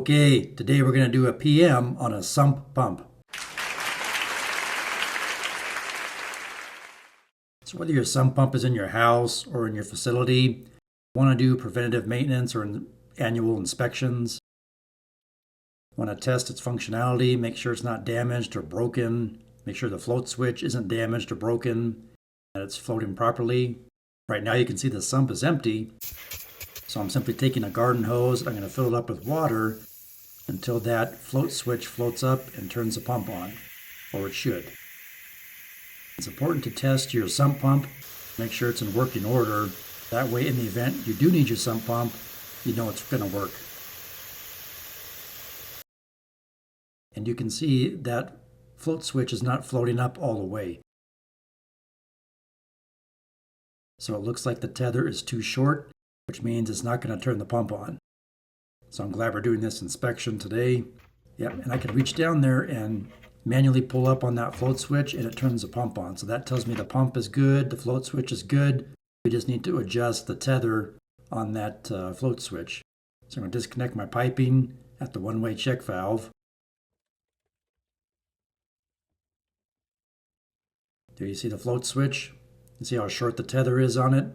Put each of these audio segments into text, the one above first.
Okay, today we're going to do a PM on a sump pump. So whether your sump pump is in your house or in your facility, want to do preventative maintenance or annual inspections, want to test its functionality, make sure it's not damaged or broken, make sure the float switch isn't damaged or broken, that it's floating properly. Right now you can see the sump is empty, so I'm simply taking a garden hose, I'm going to fill it up with water until that float switch floats up and turns the pump on, or it should. It's important to test your sump pump, make sure it's in working order. That way, in the event you do need your sump pump, you know it's going to work. And you can see that float switch is not floating up all the way. So it looks like the tether is too short, which means it's not going to turn the pump on. So I'm glad we're doing this inspection today. Yep, and I can reach down there and manually pull up on that float switch and it turns the pump on. So that tells me the pump is good, the float switch is good. We just need to adjust the tether on that float switch. So I'm going to disconnect my piping at the one-way check valve. There you see the float switch. You see how short the tether is on it.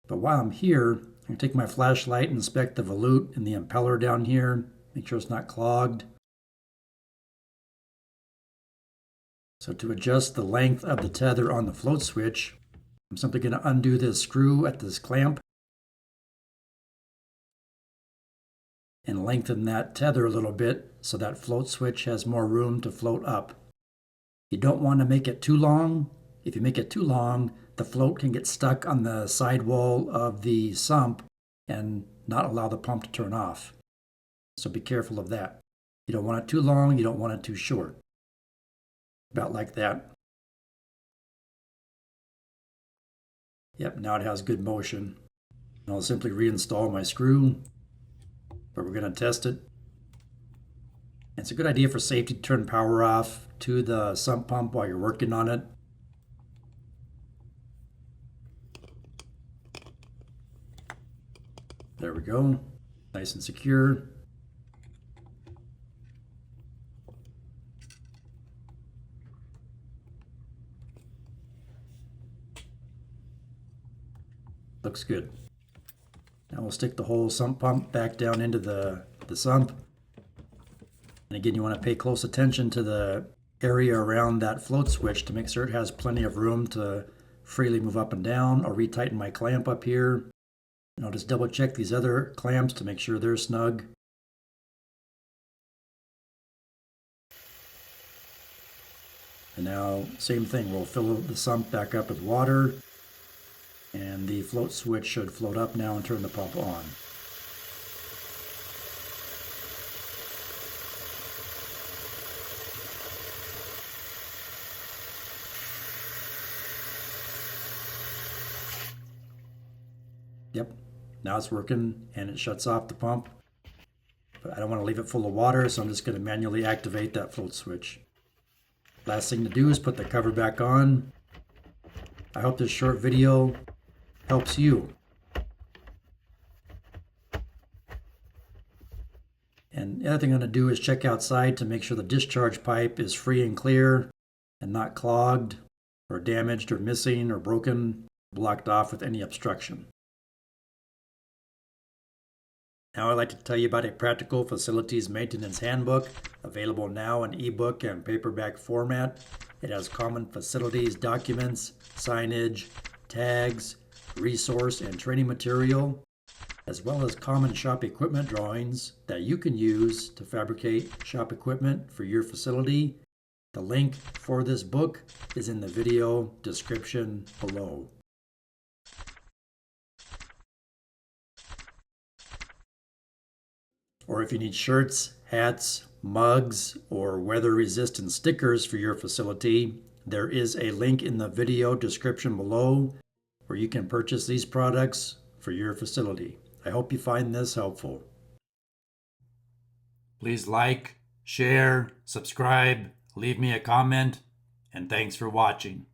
But while I'm here, I'm going to take my flashlight and inspect the volute and the impeller down here. Make sure it's not clogged. So to adjust the length of the tether on the float switch, I'm simply going to undo this screw at this clamp and lengthen that tether a little bit so that float switch has more room to float up. You don't want to make it too long. If you make it too long, the float can get stuck on the sidewall of the sump and not allow the pump to turn off. So be careful of that. You don't want it too long, you don't want it too short. About like that. Yep, now it has good motion. And I'll simply reinstall my screw, but we're going to test it. It's a good idea for safety to turn power off to the sump pump while you're working on it. There we go, nice and secure. Looks good. Now we'll stick the whole sump pump back down into the sump. And again, you want to pay close attention to the area around that float switch to make sure it has plenty of room to freely move up and down. I'll retighten my clamp up here. And I'll just double check these other clamps to make sure they're snug. And now, same thing, we'll fill the sump back up with water. And the float switch should float up now and turn the pump on. Yep, now it's working and it shuts off the pump. But I don't want to leave it full of water, so I'm just going to manually activate that float switch. Last thing to do is put the cover back on. I hope this short video helps you. And the other thing I'm going to do is check outside to make sure the discharge pipe is free and clear and not clogged or damaged or missing or broken, blocked off with any obstruction. Now I'd like to tell you about a practical facilities maintenance handbook available now in ebook and paperback format. It has common facilities documents, signage, tags, resource and training material, as well as common shop equipment drawings that you can use to fabricate shop equipment for your facility. The link for this book is in the video description below. Or if you need shirts, hats, mugs, or weather-resistant stickers for your facility, there is a link in the video description below where you can purchase these products for your facility. I hope you find this helpful. Please like, share, subscribe, leave me a comment, and thanks for watching.